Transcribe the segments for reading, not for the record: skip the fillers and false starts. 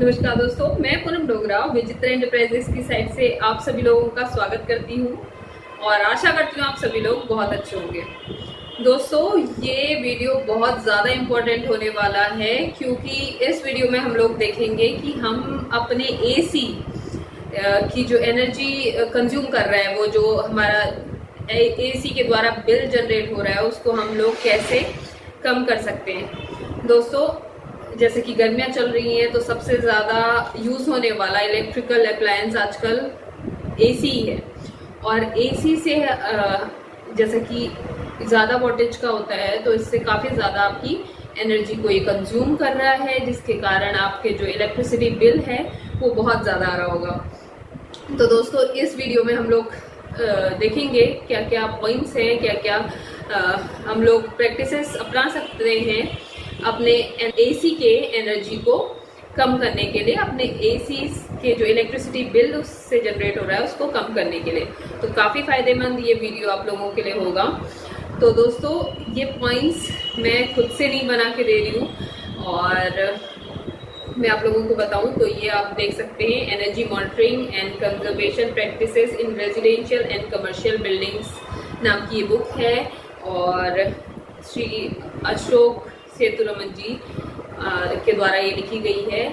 नमस्कार दोस्तों, मैं पूनम डोगरा विचित्र एंटरप्राइजेस की साइड से आप सभी लोगों का स्वागत करती हूँ और आशा करती हूँ आप सभी लोग बहुत अच्छे होंगे। दोस्तों, ये वीडियो बहुत ज़्यादा इम्पोर्टेंट होने वाला है क्योंकि इस वीडियो में हम लोग देखेंगे कि हम अपने एसी की जो एनर्जी कंज्यूम कर रहा है, वो जो हमारा एसी के द्वारा बिल जनरेट हो रहा है, उसको हम लोग कैसे कम कर सकते हैं। दोस्तों, जैसे कि गर्मियाँ चल रही हैं तो सबसे ज़्यादा यूज़ होने वाला इलेक्ट्रिकल अप्लायंस आजकल एसी ही है। और एसी से जैसे कि ज़्यादा वोल्टेज का होता है तो इससे काफ़ी ज़्यादा आपकी एनर्जी को ये कंज्यूम कर रहा है, जिसके कारण आपके जो इलेक्ट्रिसिटी बिल है वो बहुत ज़्यादा आ रहा होगा। तो दोस्तों, इस वीडियो में हम लोग देखेंगे क्या क्या पॉइंट्स हैं, क्या क्या हम लोग प्रैक्टिसेस अपना सकते हैं अपने एसी के एनर्जी को कम करने के लिए, अपने एसी के जो इलेक्ट्रिसिटी बिल उससे जनरेट हो रहा है उसको कम करने के लिए। तो काफ़ी फ़ायदेमंद ये वीडियो आप लोगों के लिए होगा। तो दोस्तों, ये पॉइंट्स मैं खुद से नहीं बना के दे रही हूँ और मैं आप लोगों को बताऊं तो ये आप देख सकते हैं, energy monitoring and conservation practices in residential and commercial buildings नाम की ये बुक है और श्री अशोक सेतुरमन जी के द्वारा ये लिखी गई है।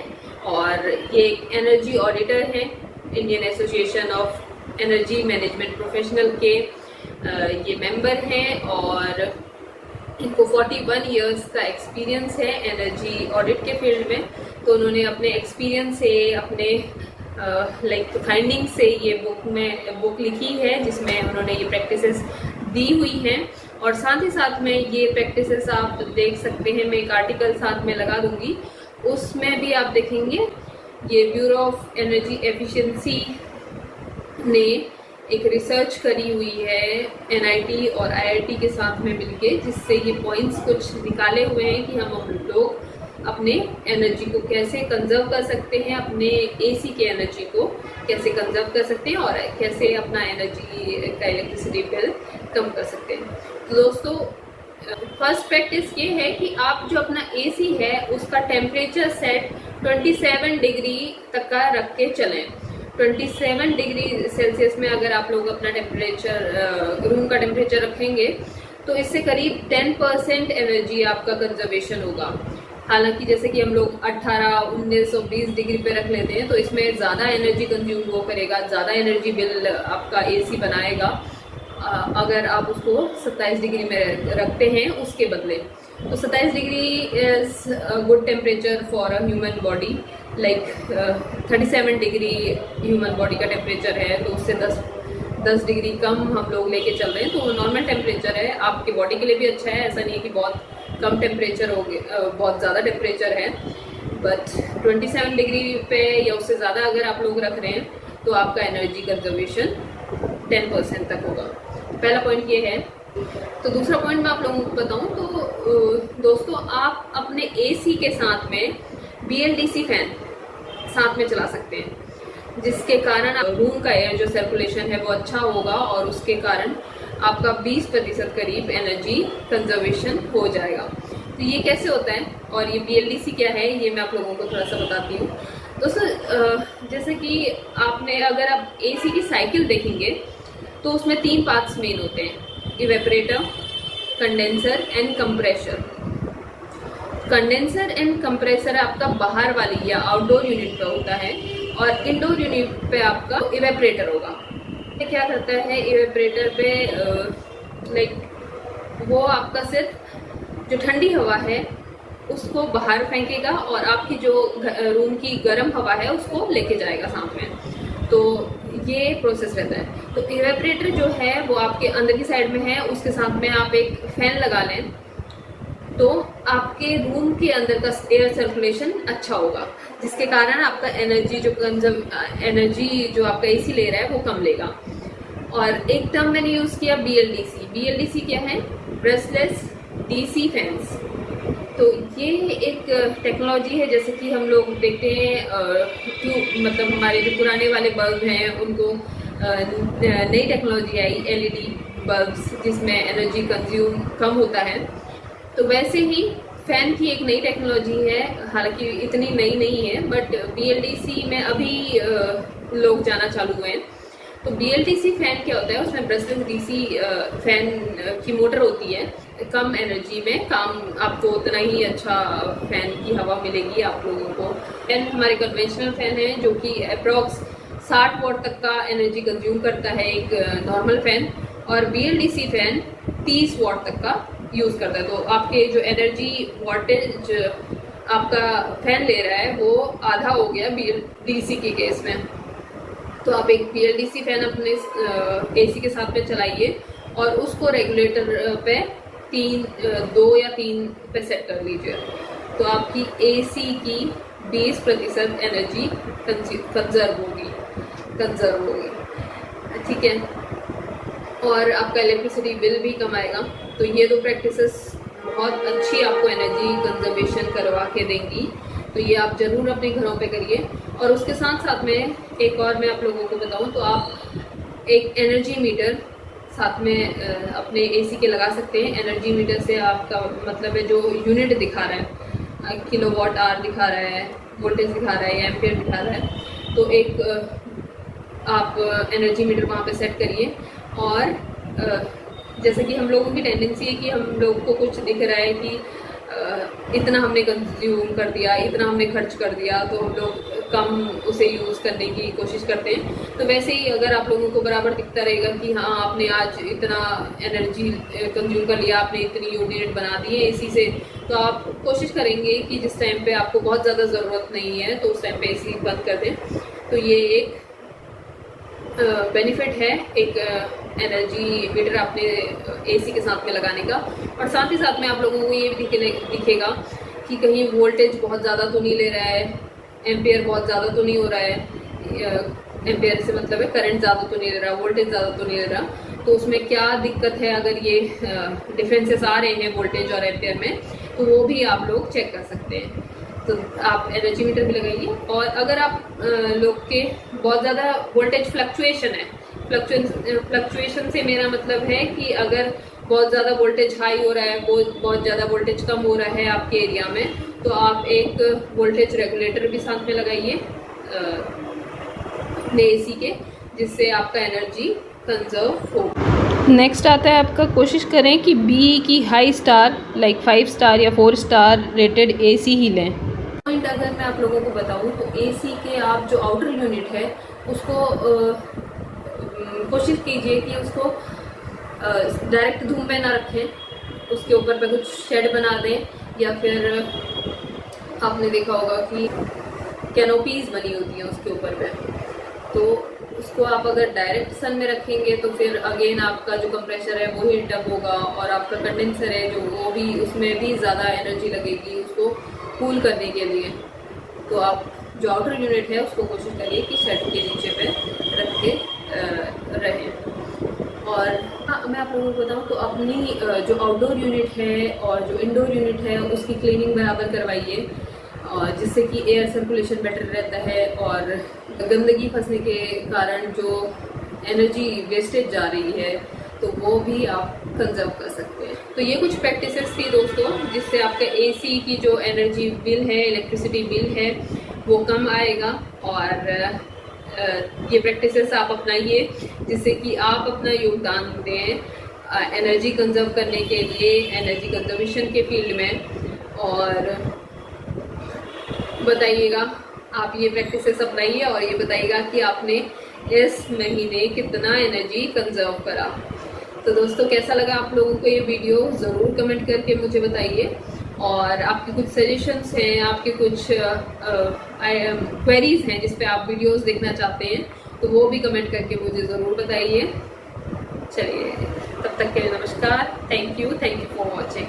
और ये एक एनर्जी ऑडिटर हैं, Indian association of energy management professional के ये मेंबर हैं और इनको 41 इयर्स का एक्सपीरियंस है एनर्जी ऑडिट के फील्ड में। तो उन्होंने अपने एक्सपीरियंस से, अपने फाइंडिंग से ये बुक लिखी है, जिसमें उन्होंने ये प्रैक्टिसेस दी हुई हैं। और साथ ही साथ में ये प्रैक्टिसेस आप देख सकते हैं, मैं एक आर्टिकल साथ में लगा दूंगी, उसमें भी आप देखेंगे ये ब्यूरो ऑफ एनर्जी एफिशिएंसी ने एक रिसर्च करी हुई है एनआईटी और आईआईटी के साथ में मिलके, जिससे ये पॉइंट्स कुछ निकाले हुए हैं कि हम लोग अपने एनर्जी को कैसे कंजर्व कर सकते हैं, अपने एसी के एनर्जी को कैसे कंजर्व कर सकते हैं और कैसे अपना एनर्जी का इलेक्ट्रिसिटी बिल कम कर सकते हैं। तो दोस्तों, फर्स्ट प्रैक्टिस ये है कि आप जो अपना एसी है उसका टेम्परेचर सेट 27 डिग्री तक का रख के चलें। 27 डिग्री सेल्सियस में अगर आप लोग अपना टेम्परेचर, रूम का टेम्परेचर रखेंगे तो इससे करीब 10% एनर्जी आपका कंजर्वेशन होगा। हालांकि जैसे कि हम लोग 18, 19 और 20 डिग्री पे रख लेते हैं तो इसमें ज़्यादा एनर्जी कंज्यूम वो करेगा, ज़्यादा एनर्जी बिल आपका एसी बनाएगा अगर आप उसको 27 डिग्री में रखते हैं उसके बदले। तो 27 degree is good temperature for a human body. Like 37 degree human body का टेम्परेचर है, तो उससे 10 डिग्री कम हम लोग लेके चल रहे हैं, तो वो नॉर्मल टेम्परेचर है। आपके बॉडी के लिए भी अच्छा है, ऐसा नहीं है कि बहुत कम टेम्परेचर हो गया, बहुत ज़्यादा टेम्परेचर है। बट 27 डिग्री पे या उससे ज़्यादा अगर आप लोग रख रहे हैं तो आपका एनर्जी कंजर्वेशन 10% तक होगा। पहला पॉइंट ये है। तो दूसरा पॉइंट मैं आप लोगों को बताऊं तो दोस्तों, आप अपने एसी के साथ में BLDC फैन साथ में चला सकते हैं, जिसके कारण रूम का एयर जो सर्कुलेशन है वो अच्छा होगा और उसके कारण आपका 20% करीब एनर्जी कंजर्वेशन हो जाएगा। तो ये कैसे होता है और ये BLDC क्या है, ये मैं आप लोगों को थोड़ा सा बताती हूँ। दोस्तों, जैसे कि अगर आप एसी की साइकिल देखेंगे तो उसमें 3 पार्ट्स मेन होते हैं, evaporator, condenser and compressor. Condenser and compressor आपका बाहर वाली या आउटडोर यूनिट पे होता है और इंडोर यूनिट पे आपका इवेपोरेटर होगा। ये क्या करता है इवेपोरेटर पे, वो आपका सिर्फ जो ठंडी हवा है उसको बाहर फेंकेगा और आपकी जो रूम की गर्म हवा है उसको लेके जाएगा साथ में। तो ये प्रोसेस रहता है। तो इवेपोरेटर जो है वो आपके अंदर की साइड में है, उसके साथ में आप एक फैन लगा लें तो आपके रूम के अंदर का एयर सर्कुलेशन अच्छा होगा, जिसके कारण आपका एनर्जी जो आपका एसी ले रहा है वो कम लेगा। और एक टर्म मैंने यूज़ किया BLDC। BLDC क्या है? Brushless DC fans. तो ये एक टेक्नोलॉजी है, जैसे कि हम लोग देखते हैं मतलब हमारे जो पुराने वाले बल्ब हैं उनको नई टेक्नोलॉजी आई LED बल्ब्स, जिसमें एनर्जी कंज्यूम कम होता है। तो वैसे ही फ़ैन की एक नई टेक्नोलॉजी है, हालांकि इतनी नई नहीं है, बट BLDC में अभी लोग जाना चालू हुए हैं। तो BLDC फ़ैन क्या होता है, उसमें ब्रशलेस DC फ़ैन की मोटर होती है। कम एनर्जी में काम आपको उतना ही अच्छा फ़ैन की हवा मिलेगी आप लोगों को। फ़ैन हमारे कन्वेंशनल फ़ैन है जो कि अप्रॉक्स 60 वॉट तक का एनर्जी कंज्यूम करता है एक नॉर्मल फ़ैन, और BLDC फ़ैन 30 वॉट तक का यूज़ करता है। तो आपके जो एनर्जी वॉटेज आपका फ़ैन ले रहा है वो आधा हो गया BLDC के केस में। तो आप एक BLDC फ़ैन अपने AC के साथ में चलाइए और उसको रेगुलेटर पे 2 या 3 पे सेट कर लीजिए। तो आपकी AC की 20% एनर्जी कंजर्व होगी, ठीक है, और आपका इलेक्ट्रिसिटी बिल भी कम आएगा। तो ये दो प्रैक्टिसेस बहुत अच्छी आपको एनर्जी कंजर्वेशन करवा के देंगी। तो ये आप ज़रूर अपने घरों पे करिए। और उसके साथ साथ में एक और मैं आप लोगों को बताऊं तो आप एक एनर्जी मीटर साथ में अपने AC के लगा सकते हैं। एनर्जी मीटर से आपका मतलब है जो यूनिट दिखा रहा है, किलोवाट आवर दिखा रहा है, वोल्टेज दिखा रहा है या एम्पियर दिखा रहा है, तो एक आप एनर्जी मीटर वहाँ पे सेट करिए। और जैसे कि हम लोगों की टेंडेंसी है कि हम लोग को कुछ दिख रहा है कि इतना हमने कंज्यूम कर दिया, इतना हमने खर्च कर दिया, तो हम लोग कम उसे यूज़ करने की कोशिश करते हैं। तो वैसे ही अगर आप लोगों को बराबर दिखता रहेगा कि हाँ आपने आज इतना एनर्जी कंज्यूम कर लिया, आपने इतनी यूनिट बना दी है AC से, तो आप कोशिश करेंगे कि जिस टाइम पे आपको बहुत ज़्यादा ज़रूरत नहीं है तो उस टाइम पे AC बंद कर दें। तो ये एक बेनिफिट है एक एनर्जी मीटर अपने AC के साथ में लगाने का। और साथ ही साथ में आप लोगों को ये भी दिखेगा कि कहीं वोल्टेज बहुत ज़्यादा तो नहीं ले रहा है, एम्पियर बहुत ज़्यादा तो नहीं हो रहा है, एम्पियर से मतलब है करंट ज़्यादा तो नहीं ले रहा, वोल्टेज ज़्यादा तो नहीं ले रहा। तो उसमें क्या दिक्कत है, अगर ये डिफरेंसेस आ रहे हैं वोल्टेज और एम्पियर में, तो वो भी आप लोग चेक कर सकते हैं। तो आप एनर्जी मीटर भी लगाइए। और अगर आप लोग के बहुत ज़्यादा वोल्टेज फ्लक्चुएशन है, फ्लक्चुएशन से मेरा मतलब है कि अगर बहुत ज़्यादा वोल्टेज हाई हो रहा है, बहुत ज़्यादा वोल्टेज कम हो रहा है आपके एरिया में, तो आप एक वोल्टेज रेगुलेटर भी साथ में लगाइए अपने AC के, जिससे आपका एनर्जी कंजर्व हो। नेक्स्ट आता है आपका, कोशिश करें कि B की हाई स्टार लाइक 5 स्टार या 4 स्टार रेटेड AC ही लें। पॉइंट अगर मैं आप लोगों को बताऊं तो AC के आप जो आउटर यूनिट है उसको कोशिश कीजिए कि उसको डायरेक्ट धूम पे ना रखें, उसके ऊपर पे कुछ शेड बना दें, या फिर आपने देखा होगा कि कैनोपीज बनी होती हैं उसके ऊपर पे, तो उसको आप अगर डायरेक्ट सन में रखेंगे तो फिर अगेन आपका जो कंप्रेसर है वो हीट अप होगा, और आपका कंडेंसर है जो वो भी, उसमें भी ज़्यादा एनर्जी लगेगी उसको कूल करने के लिए। तो आप जो आउटर यूनिट है उसको कोशिश करिए कि शेड के नीचे पे रख के रहें। और हाँ, मैं आप लोगों को बताऊँ तो अपनी जो आउटडोर यूनिट है और जो इंडोर यूनिट है उसकी क्लीनिंग बराबर करवाइए, और जिससे कि एयर सर्कुलेशन बेटर रहता है, और गंदगी फंसने के कारण जो एनर्जी वेस्टेज जा रही है तो वो भी आप कंजर्व कर सकते हैं। तो ये कुछ प्रैक्टिसेस थी दोस्तों, जिससे आपका AC की जो एनर्जी बिल है, इलेक्ट्रिसिटी बिल है, वो कम आएगा। और ये प्रैक्टिसेस आप अपनाइए जिससे कि आप अपना योगदान दें एनर्जी कंजर्व करने के लिए, एनर्जी कंजर्वेशन के फील्ड में। और बताइएगा, आप ये प्रैक्टिसेस अपनाइए और ये बताइएगा कि आपने इस महीने कितना एनर्जी कंजर्व करा। तो दोस्तों, कैसा लगा आप लोगों को ये वीडियो, ज़रूर कमेंट करके मुझे बताइए। और आपके कुछ सजेशंस हैं, आपके कुछ क्वेरीज हैं जिस पे आप वीडियोस देखना चाहते हैं, तो वो भी कमेंट करके मुझे ज़रूर बताइए। चलिए, तब तक के लिए नमस्कार। Thank you for watching.